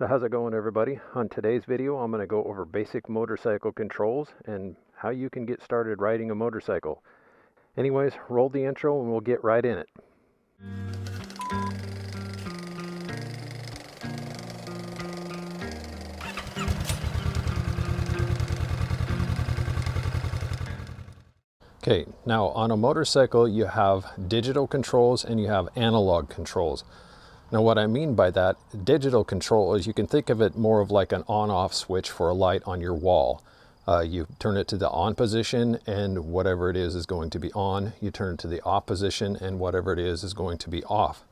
So how's it going, everybody? On today's video I'm going to go over basic motorcycle controls and how you can get started riding a motorcycle. Anyways, roll the intro and we'll get right in it. Okay, now on a motorcycle you have digital controls and you have analog controls. Now what I mean by that, digital control is you can think of it more of like an on-off switch for a light on your wall. You turn it to the on position and whatever it is going to be on. You turn it to the off position and whatever it is going to be off.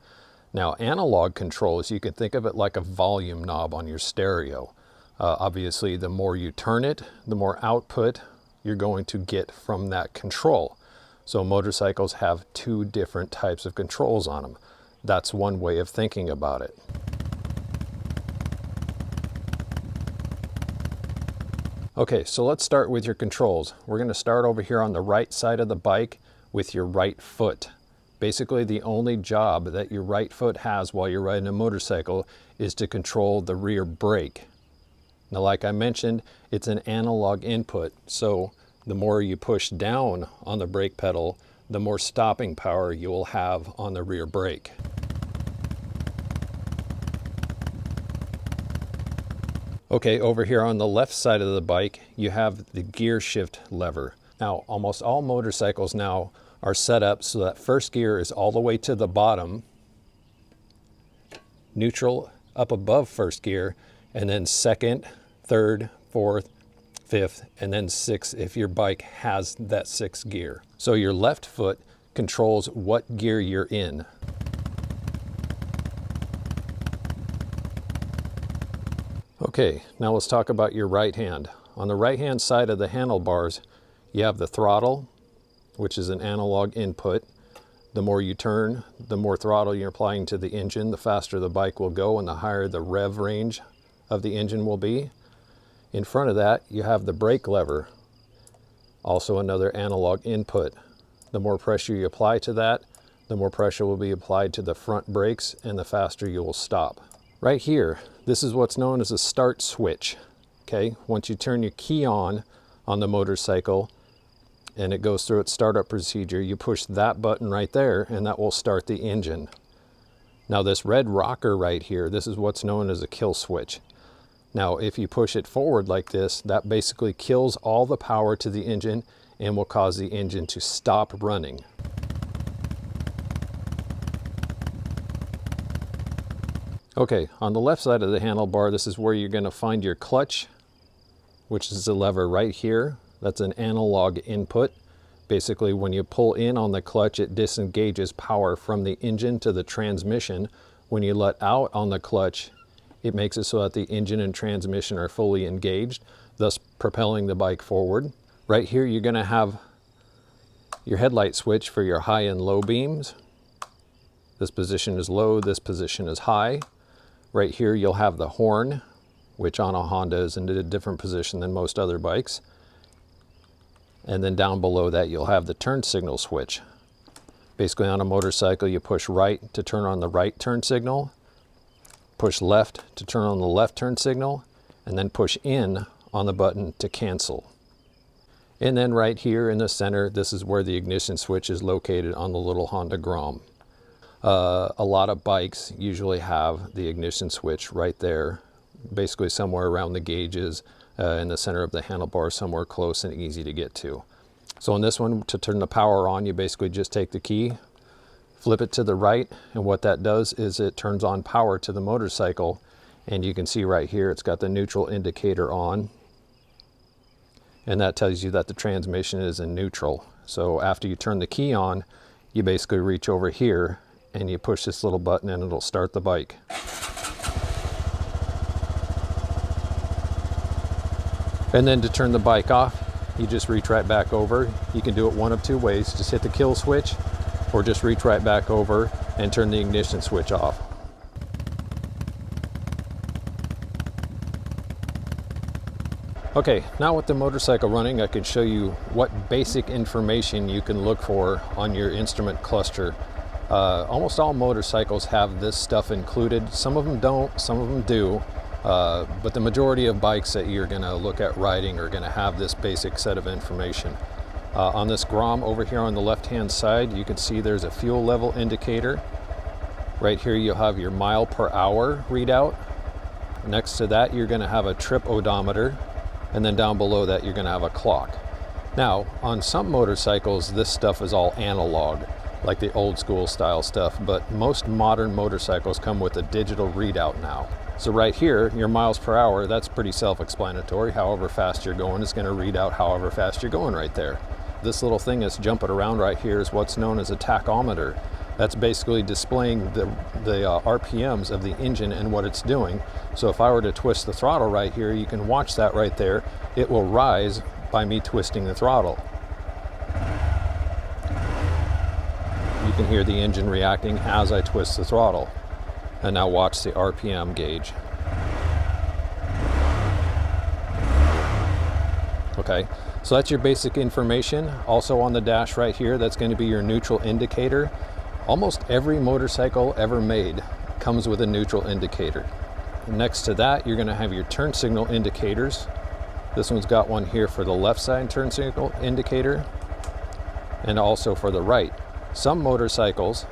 Now analog controls, you can think of it like a volume knob on your stereo. Obviously the more you turn it, the more output you're going to get from that control. So motorcycles have two different types of controls on them. That's one way of thinking about it. Okay, so let's start with your controls. We're going to start over here on the right side of the bike with your right foot. Basically, the only job that your right foot has while you're riding a motorcycle is to control the rear brake. Now, like I mentioned, it's an analog input, so the more you push down on the brake pedal, the more stopping power you will have on the rear brake. Okay, over here on the left side of the bike, you have the gear shift lever. Now, almost all motorcycles now are set up so that first gear is all the way to the bottom, neutral up above first gear, and then second, third, fourth, fifth, and then sixth if your bike has that sixth gear. So your left foot controls what gear you're in. Okay, now let's talk about your right hand. On the right hand side of the handlebars, you have the throttle, which is an analog input. The more you turn, the more throttle you're applying to the engine, the faster the bike will go and the higher the rev range of the engine will be. In front of that, you have the brake lever, also another analog input. The more pressure you apply to that, the more pressure will be applied to the front brakes and the faster you will stop. Right here, this is what's known as a start switch. Okay, once you turn your key on the motorcycle and it goes through its startup procedure, you push that button right there and that will start the engine. Now this red rocker right here, this is what's known as a kill switch. Now, if you push it forward like this, that basically kills all the power to the engine and will cause the engine to stop running. Okay, on the left side of the handlebar, this is where you're going to find your clutch, which is the lever right here. That's an analog input. Basically, when you pull in on the clutch, it disengages power from the engine to the transmission. When you let out on the clutch, it makes it so that the engine and transmission are fully engaged, thus propelling the bike forward. Right here, you're going to have your headlight switch for your high and low beams. This position is low, this position is high. Right here, you'll have the horn, which on a Honda is in a different position than most other bikes. And then down below that, you'll have the turn signal switch. Basically, on a motorcycle, you push right to turn on the right turn signal, push left to turn on the left turn signal, and then push in on the button to cancel. And then right here in the center, this is where the ignition switch is located on the little Honda Grom. A lot of bikes usually have the ignition switch right there, basically somewhere around the gauges, in the center of the handlebar, somewhere close and easy to get to. So on this one, to turn the power on, you basically just take the key, flip it to the right, and what that does is it turns on power to the motorcycle. And you can see right here, it's got the neutral indicator on. And that tells you that the transmission is in neutral. So after you turn the key on, you basically reach over here and you push this little button and it'll start the bike. And then to turn the bike off, you just reach right back over. You can do it one of two ways. Just hit the kill switch, or just reach right back over and turn the ignition switch off. Okay, now with the motorcycle running, I can show you what basic information you can look for on your instrument cluster. Almost all motorcycles have this stuff included. Some of them don't, some of them do. But the majority of bikes that you're going to look at riding are going to have this basic set of information. On this Grom over here on the left hand side, you can see there's a fuel level indicator. Right here you'll have your mile per hour readout. Next to that you're going to have a trip odometer, and then down below that you're going to have a clock. Now on some motorcycles this stuff is all analog, like the old school style stuff, but most modern motorcycles come with a digital readout now. So right here, your miles per hour, that's pretty self-explanatory. However fast you're going is going to read out however fast you're going right there. This little thing that's jumping around right here is what's known as a tachometer. That's basically displaying the RPMs of the engine and what it's doing. So if I were to twist the throttle right here, you can watch that right there. It will rise by me twisting the throttle. You can hear the engine reacting as I twist the throttle. And now watch the RPM gauge. Okay, so that's your basic information. Also on the dash right here, that's going to be your neutral indicator. Almost every motorcycle ever made comes with a neutral indicator. Next to that, you're going to have your turn signal indicators. This one's got one here for the left side turn signal indicator, and also for the right. Some motorcycles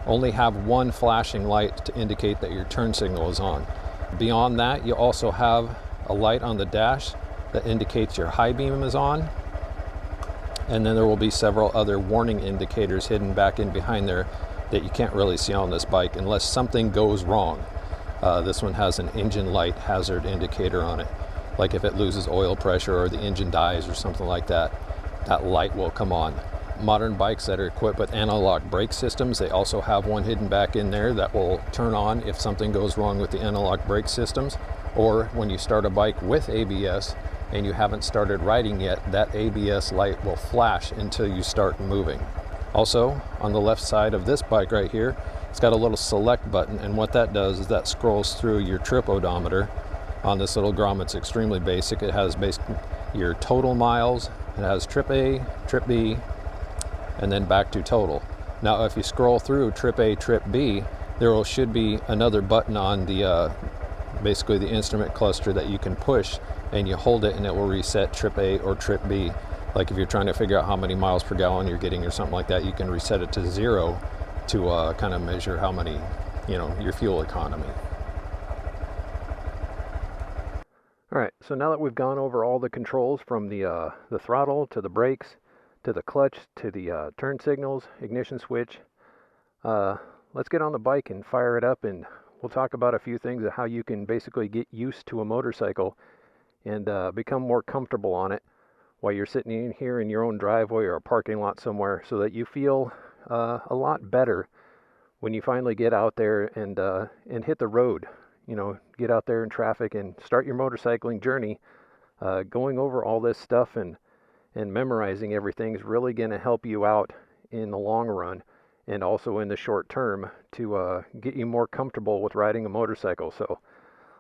only have one flashing light to indicate that your turn signal is on. Beyond that, you also have a light on the dash that indicates your high beam is on, and then there will be several other warning indicators hidden back in behind there that you can't really see on this bike unless something goes wrong. This one has an engine light hazard indicator on it, like if it loses oil pressure or the engine dies or something like that, that light will come on. Modern bikes that are equipped with analog brake systems, they also have one hidden back in there that will turn on if something goes wrong with the analog brake systems, or when you start a bike with ABS and you haven't started riding yet, that ABS light will flash until you start moving. Also, on the left side of this bike right here, it's got a little select button, and what that does is that scrolls through your trip odometer. On this little Grom, it's extremely basic. It has basically your total miles, it has trip A, trip B, and then back to total. Now if you scroll through trip A, trip B, there should be another button on the basically the instrument cluster that you can push, and you hold it and it will reset trip A or trip B. Like if you're trying to figure out how many miles per gallon you're getting or something like that, you can reset it to 0 to kind of measure how many, your fuel economy. All right, so now that we've gone over all the controls from the throttle to the brakes, to the clutch, to the turn signals, ignition switch, let's get on the bike and fire it up, and we'll talk about a few things of how you can basically get used to a motorcycle and become more comfortable on it while you're sitting in here in your own driveway or a parking lot somewhere, so that you feel a lot better when you finally get out there and hit the road. Get out there in traffic and start your motorcycling journey. Going over all this stuff and memorizing everything is really going to help you out in the long run and also in the short term to get you more comfortable with riding a motorcycle. So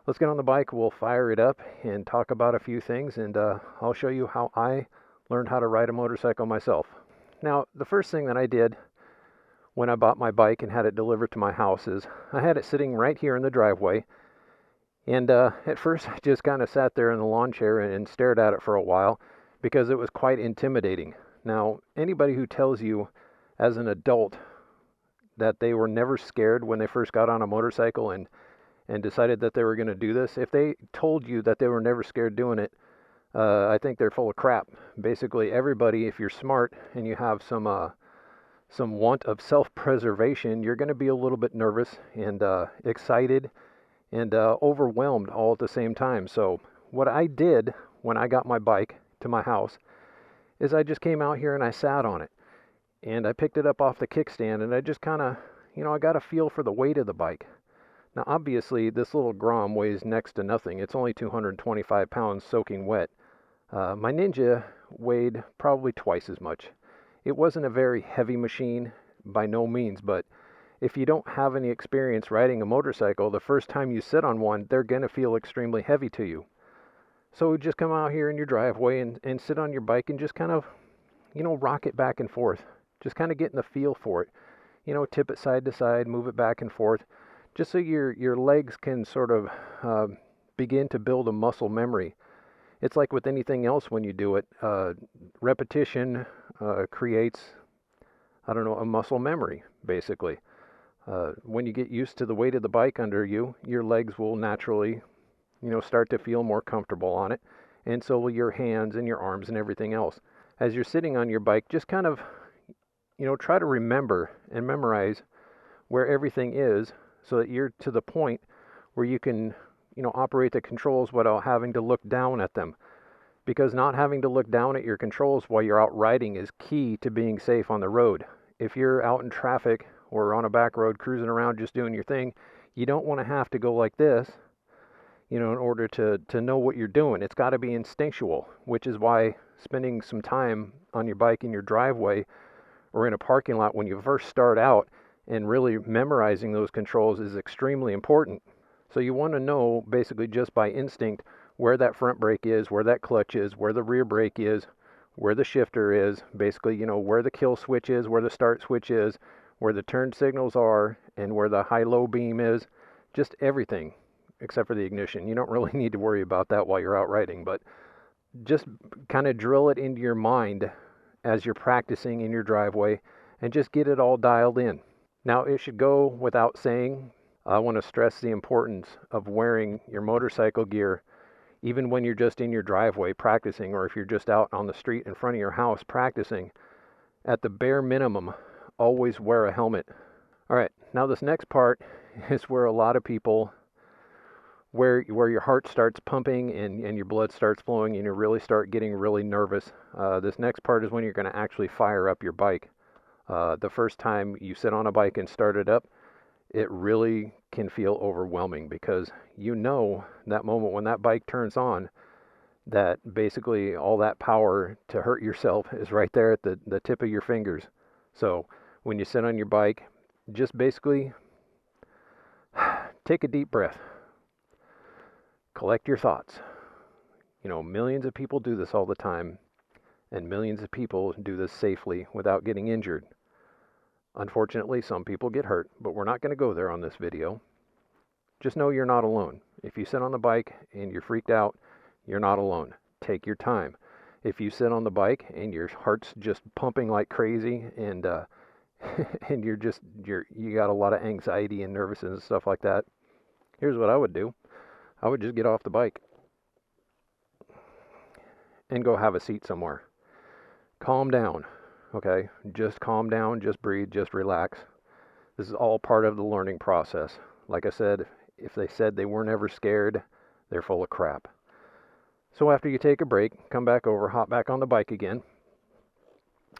let's get on the bike, we'll fire it up and talk about a few things, and I'll show you how I learned how to ride a motorcycle myself. Now, the first thing that I did when I bought my bike and had it delivered to my house is I had it sitting right here in the driveway, and at first I just kind of sat there in the lawn chair and stared at it for a while, because it was quite intimidating. Now, anybody who tells you as an adult that they were never scared when they first got on a motorcycle and decided that they were going to do this, if they told you that they were never scared doing it, I think they're full of crap. Basically, everybody, if you're smart and you have some want of self-preservation, you're going to be a little bit nervous and excited and overwhelmed all at the same time. So what I did when I got my bike to my house is I just came out here and I sat on it, and I picked it up off the kickstand, and I just kind of, I got a feel for the weight of the bike. Now obviously this little Grom weighs next to nothing. It's only 225 pounds soaking wet. My Ninja weighed probably twice as much. It wasn't a very heavy machine by no means, but if you don't have any experience riding a motorcycle, the first time you sit on one, they're going to feel extremely heavy to you. So just come out here in your driveway and sit on your bike and just kind of, rock it back and forth. Just kind of getting the feel for it. Tip it side to side, move it back and forth, just so your legs can sort of begin to build a muscle memory. It's like with anything else when you do it. Repetition creates, I don't know, a muscle memory, basically. When you get used to the weight of the bike under you, your legs will naturally, start to feel more comfortable on it. And so will your hands and your arms and everything else. As you're sitting on your bike, just kind of, try to remember and memorize where everything is so that you're to the point where you can, operate the controls without having to look down at them. Because not having to look down at your controls while you're out riding is key to being safe on the road. If you're out in traffic or on a back road cruising around just doing your thing, you don't want to have to go like this, in order to know what you're doing. It's got to be instinctual, which is why spending some time on your bike in your driveway or in a parking lot when you first start out and really memorizing those controls is extremely important. So you want to know basically just by instinct where that front brake is, where that clutch is, where the rear brake is, where the shifter is, basically, where the kill switch is, where the start switch is, where the turn signals are, and where the high-low beam is, just everything except for the ignition. You don't really need to worry about that while you're out riding, but just kind of drill it into your mind as you're practicing in your driveway and just get it all dialed in. Now, it should go without saying, I want to stress the importance of wearing your motorcycle gear even when you're just in your driveway practicing, or if you're just out on the street in front of your house practicing. At the bare minimum, always wear a helmet. All right, now this next part is where a lot of people, where your heart starts pumping and your blood starts flowing and you really start getting really nervous. This next part is when you're going to actually fire up your bike. The first time you sit on a bike and start it up, it really can feel overwhelming because that moment when that bike turns on, that basically all that power to hurt yourself is right there at the tip of your fingers. So when you sit on your bike, just basically take a deep breath. Collect your thoughts. Millions of people do this all the time, and millions of people do this safely without getting injured. Unfortunately, some people get hurt, but we're not going to go there on this video. Just know you're not alone. If you sit on the bike and you're freaked out, you're not alone. Take your time. If you sit on the bike and your heart's just pumping like crazy and and you got a lot of anxiety and nervousness and stuff like that, here's what I would do. I would just get off the bike and go have a seat somewhere. Calm down. Okay, just calm down, just breathe, just relax. This is all part of the learning process. Like I said, if they said they weren't ever scared, they're full of crap. So after you take a break, come back over, hop back on the bike again.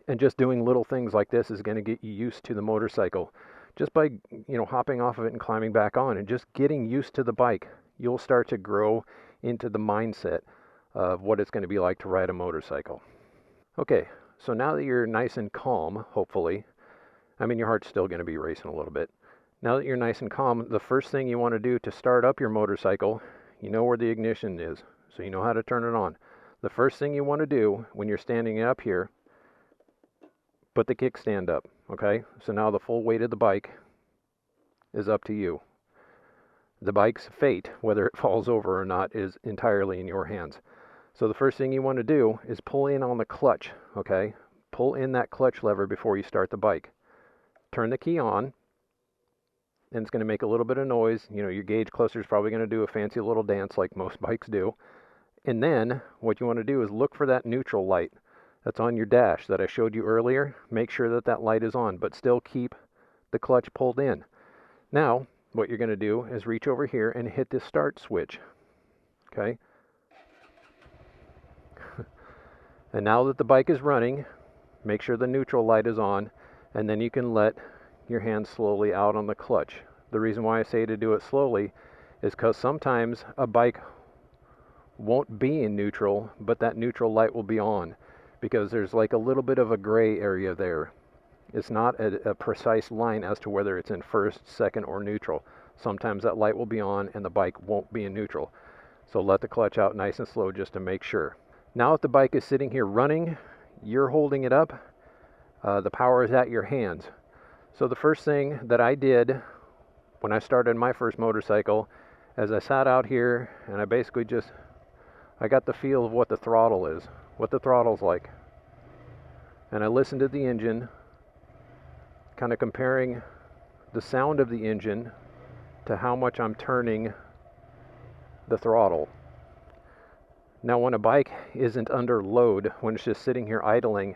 And just doing little things like this is going to get you used to the motorcycle. Just by, hopping off of it and climbing back on and just getting used to the bike, you'll start to grow into the mindset of what it's going to be like to ride a motorcycle. Okay. So now that you're nice and calm, hopefully, your heart's still going to be racing a little bit. Now that you're nice and calm, the first thing you want to do to start up your motorcycle, you know where the ignition is, so you know how to turn it on. The first thing you want to do when you're standing up here, put the kickstand up, okay? So now the full weight of the bike is up to you. The bike's fate, whether it falls over or not, is entirely in your hands. So the first thing you want to do is pull in on the clutch, okay? Pull in that clutch lever before you start the bike. Turn the key on, and it's going to make a little bit of noise. Your gauge cluster is probably going to do a fancy little dance like most bikes do. And then what you want to do is look for that neutral light that's on your dash that I showed you earlier. Make sure that light is on, but still keep the clutch pulled in. Now, what you're going to do is reach over here and hit this start switch, okay? And now that the bike is running, make sure the neutral light is on, and then you can let your hand slowly out on the clutch. The reason why I say to do it slowly is because sometimes a bike won't be in neutral, but that neutral light will be on, because there's like a little bit of a gray area there. It's not a precise line as to whether it's in first, second, or neutral. Sometimes that light will be on and the bike won't be in neutral. So let the clutch out nice and slow just to make sure. Now that the bike is sitting here running, you're holding it up, the power is at your hands. So the first thing that I did when I started my first motorcycle, as I sat out here and I basically I got the feel of what the throttle is, what the throttle's like. And I listened to the engine, kind of comparing the sound of the engine to how much I'm turning the throttle. Now, when a bike isn't under load, when it's just sitting here idling,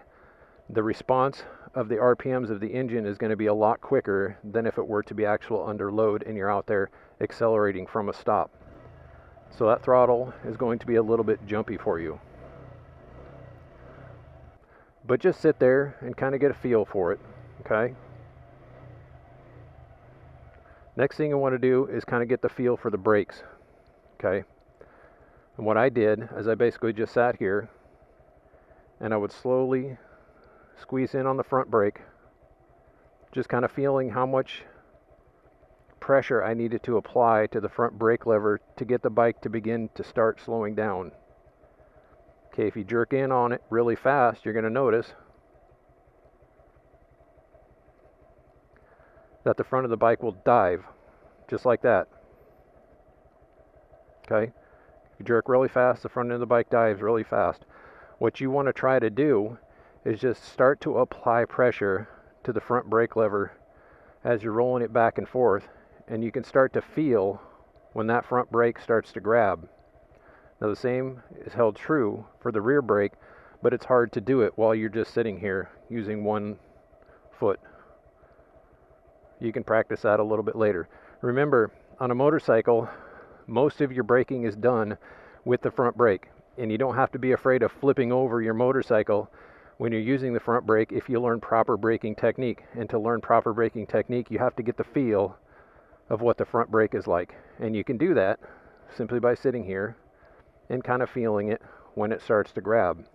the response of the RPMs of the engine is going to be a lot quicker than if it were to be actual under load and you're out there accelerating from a stop. So that throttle is going to be a little bit jumpy for you. But just sit there and kind of get a feel for it, okay? Next thing I want to do is kind of get the feel for the brakes, okay? And what I did is I basically just sat here and I would slowly squeeze in on the front brake, just kind of feeling how much pressure I needed to apply to the front brake lever to get the bike to begin to start slowing down. Okay, if you jerk in on it really fast, you're going to notice that the front of the bike will dive, just like that. Okay, if you jerk really fast, the front of the bike dives really fast. What you want to try to do is just start to apply pressure to the front brake lever as you're rolling it back and forth, and you can start to feel when that front brake starts to grab. Now the same is held true for the rear brake, but it's hard to do it while you're just sitting here using one foot. You can practice that a little bit later. Remember, on a motorcycle, most of your braking is done with the front brake, and you don't have to be afraid of flipping over your motorcycle when you're using the front brake if you learn proper braking technique. And to learn proper braking technique, you have to get the feel of what the front brake is like. And you can do that simply by sitting here and kind of feeling it when it starts to grab.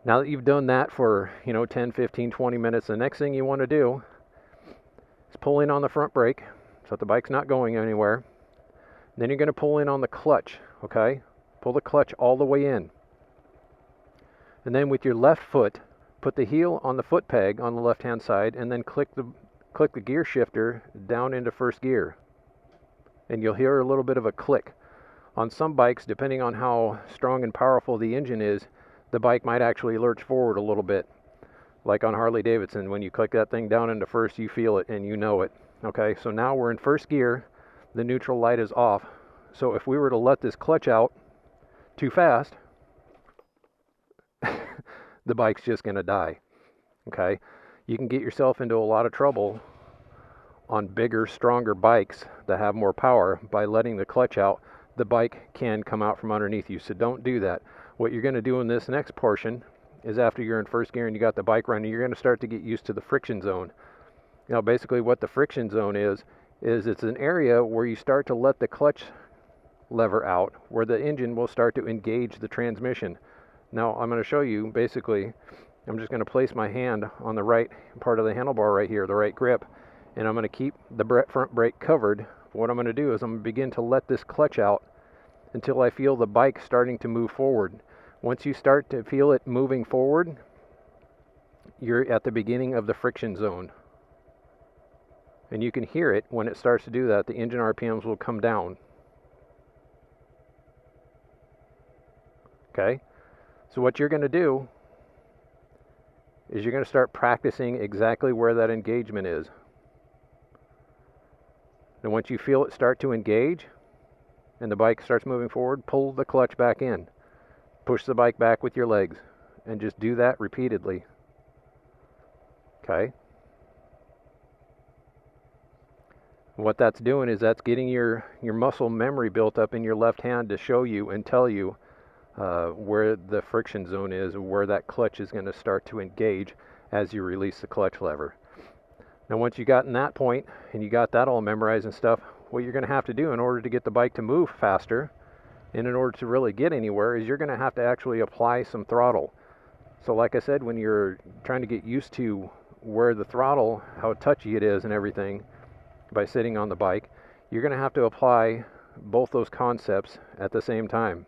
Now that you've done that for 10, 15, 20 minutes, the next thing you want to do is pull in on the front brake so that the bike's not going anywhere. Then you're going to pull in on the clutch, okay? Pull the clutch all the way in. And then with your left foot, put the heel on the foot peg on the left-hand side and then click the gear shifter down into first gear. And you'll hear a little bit of a click. On some bikes, depending on how strong and powerful the engine is, the bike might actually lurch forward a little bit. Like on Harley Davidson, when you click that thing down into first, you feel it and you know it. Okay, so now we're in first gear, the neutral light is off. So if we were to let this clutch out too fast, the bike's just going to die. Okay, you can get yourself into a lot of trouble on bigger, stronger bikes that have more power by letting the clutch out. The bike can come out from underneath you, so don't do that. What you're going to do in this next portion is, after you're in first gear and you got the bike running, you're going to start to get used to the friction zone. Now basically what the friction zone is it's an area where you start to let the clutch lever out, where the engine will start to engage the transmission. Now I'm going to show you, basically, I'm just going to place my hand on the right part of the handlebar right here, the right grip, and I'm going to keep the front brake covered. What I'm going to do is I'm going to begin to let this clutch out until I feel the bike starting to move forward. Once you start to feel it moving forward, you're at the beginning of the friction zone. And you can hear it when it starts to do that. The engine RPMs will come down. Okay? So what you're going to do is you're going to start practicing exactly where that engagement is. And once you feel it start to engage and the bike starts moving forward, pull the clutch back in. Push the bike back with your legs and just do that repeatedly. Okay? What that's doing is that's getting your muscle memory built up in your left hand to show you and tell you where the friction zone is, where that clutch is going to start to engage as you release the clutch lever. Now once you got in that point and you got that all memorized and stuff, what you're going to have to do in order to get the bike to move faster and in order to really get anywhere is you're going to have to actually apply some throttle. So like I said, when you're trying to get used to where the throttle, how touchy it is and everything by sitting on the bike, you're going to have to apply both those concepts at the same time.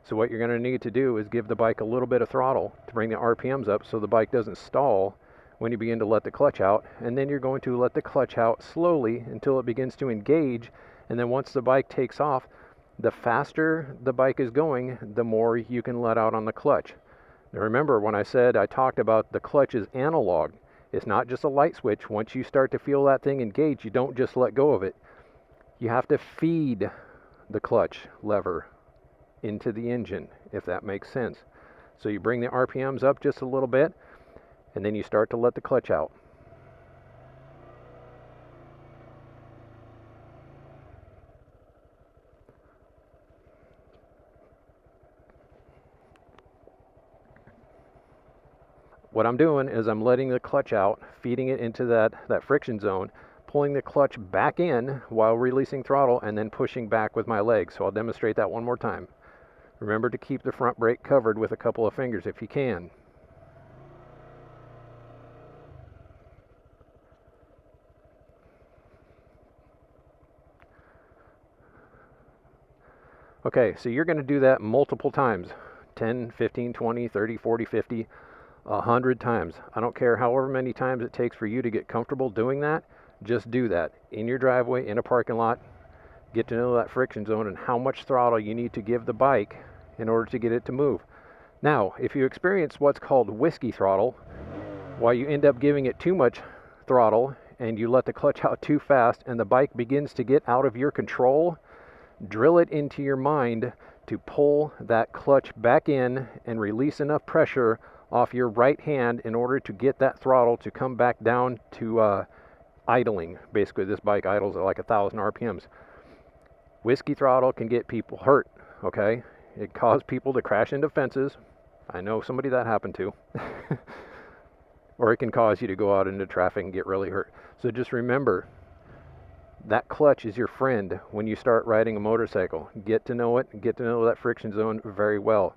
So what you're going to need to do is give the bike a little bit of throttle to bring the RPMs up so the bike doesn't stall when you begin to let the clutch out, and then you're going to let the clutch out slowly until it begins to engage, and then once the bike takes off, The faster the bike is going, the more you can let out on the clutch. Now remember when I said I talked about the clutch is analog. It's not just a light switch. Once you start to feel that thing engage, you don't just let go of it. You have to feed the clutch lever into the engine, if that makes sense. So you bring the RPMs up just a little bit, and then you start to let the clutch out. What I'm doing is I'm letting the clutch out, feeding it into that friction zone, pulling the clutch back in while releasing throttle, and then pushing back with my legs. So I'll demonstrate that one more time. Remember to keep the front brake covered with a couple of fingers if you can. Okay, so you're going to do that multiple times. 10, 15, 20, 30, 40, 50, 100 times. I don't care however many times it takes for you to get comfortable doing that. Just do that in your driveway, in a parking lot. Get to know that friction zone and how much throttle you need to give the bike in order to get it to move. Now, if you experience what's called whiskey throttle, while you end up giving it too much throttle and you let the clutch out too fast and the bike begins to get out of your control, drill it into your mind to pull that clutch back in and release enough pressure off your right hand in order to get that throttle to come back down to idling. Basically, this bike idles at like 1,000 RPMs. Whiskey throttle can get people hurt, okay? It caused people to crash into fences. I know somebody that happened to. Or it can cause you to go out into traffic and get really hurt. So just remember, that clutch is your friend when you start riding a motorcycle. Get to know it, get to know that friction zone very well.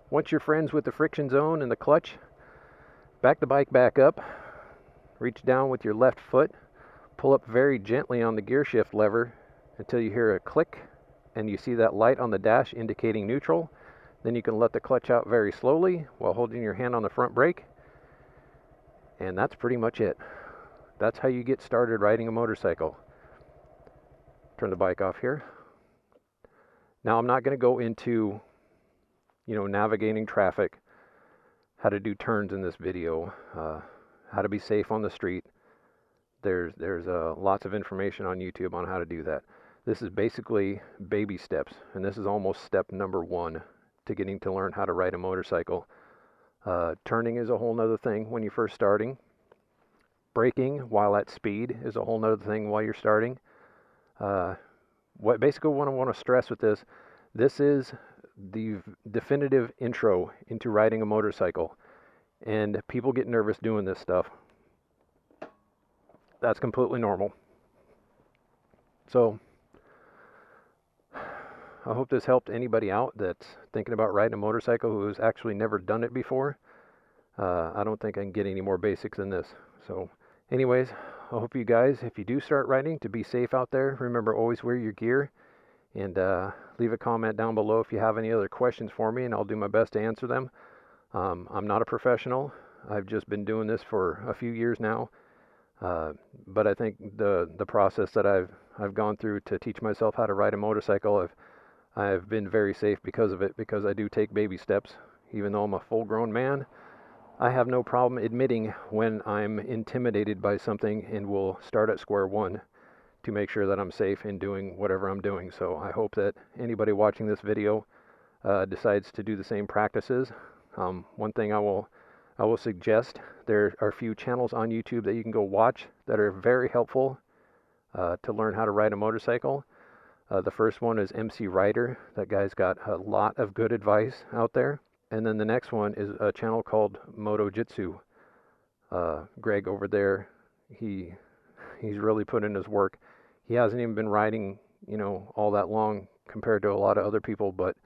Once you're friends with the friction zone and the clutch, back the bike back up, reach down with your left foot, pull up very gently on the gear shift lever until you hear a click and you see that light on the dash indicating neutral. Then you can let the clutch out very slowly while holding your hand on the front brake. And that's pretty much it. That's how you get started riding a motorcycle. Turn the bike off here. Now I'm not going to go into, navigating traffic, how to do turns in this video, how to be safe on the street. There's lots of information on YouTube on how to do that. This is basically baby steps, and this is almost step number 1 to getting to learn how to ride a motorcycle. Turning is a whole nother thing when you're first starting. Braking while at speed is a whole nother thing while you're starting. What I want to stress with this is the definitive intro into riding a motorcycle. And people get nervous doing this stuff. That's completely normal. So, I hope this helped anybody out that's thinking about riding a motorcycle who has actually never done it before. I don't think I can get any more basics than this. So, anyways, I hope you guys, if you do start riding, to be safe out there. Remember, always wear your gear. And leave a comment down below if you have any other questions for me, and I'll do my best to answer them. I'm not a professional. I've just been doing this for a few years now. But I think the process that I've gone through to teach myself how to ride a motorcycle, I've been very safe because of it, because I do take baby steps. Even though I'm a full-grown man, I have no problem admitting when I'm intimidated by something, and will start at square one to make sure that I'm safe in doing whatever I'm doing. So I hope that anybody watching this video decides to do the same practices. One thing I will suggest, there are a few channels on YouTube that you can go watch that are very helpful to learn how to ride a motorcycle. The first one is MC Rider. That guy's got a lot of good advice out there. And then the next one is a channel called Moto Jitsu. Greg over there, he's really put in his work. He hasn't even been riding, all that long compared to a lot of other people, but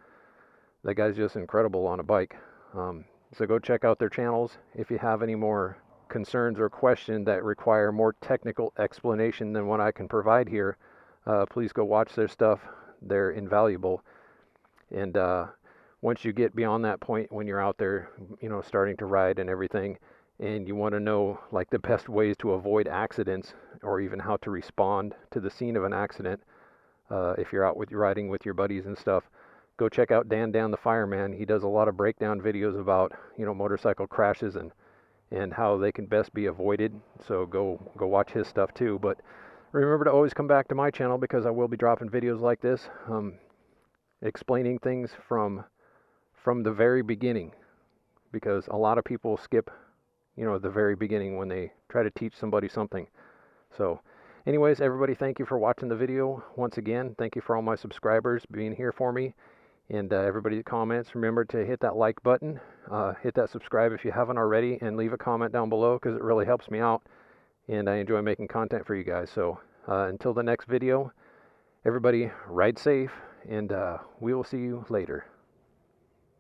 that guy's just incredible on a bike. So go check out their channels. If you have any more concerns or questions that require more technical explanation than what I can provide here, please go watch their stuff. They're invaluable. And once you get beyond that point, when you're out there, starting to ride and everything, and you want to know like the best ways to avoid accidents or even how to respond to the scene of an accident, if you're out riding with your buddies and stuff, go check out Dan the Fireman. He does a lot of breakdown videos about, you know, motorcycle crashes and how they can best be avoided. So go watch his stuff too. But remember to always come back to my channel, because I will be dropping videos like this, explaining things from the very beginning, because a lot of people skip, you know, the very beginning when they try to teach somebody something. So anyways, everybody, thank you for watching the video. Once again, thank you for all my subscribers being here for me. And everybody that comments, remember to hit that like button, hit that subscribe if you haven't already, and leave a comment down below, because it really helps me out. And I enjoy making content for you guys. So until the next video, everybody ride safe, and we will see you later.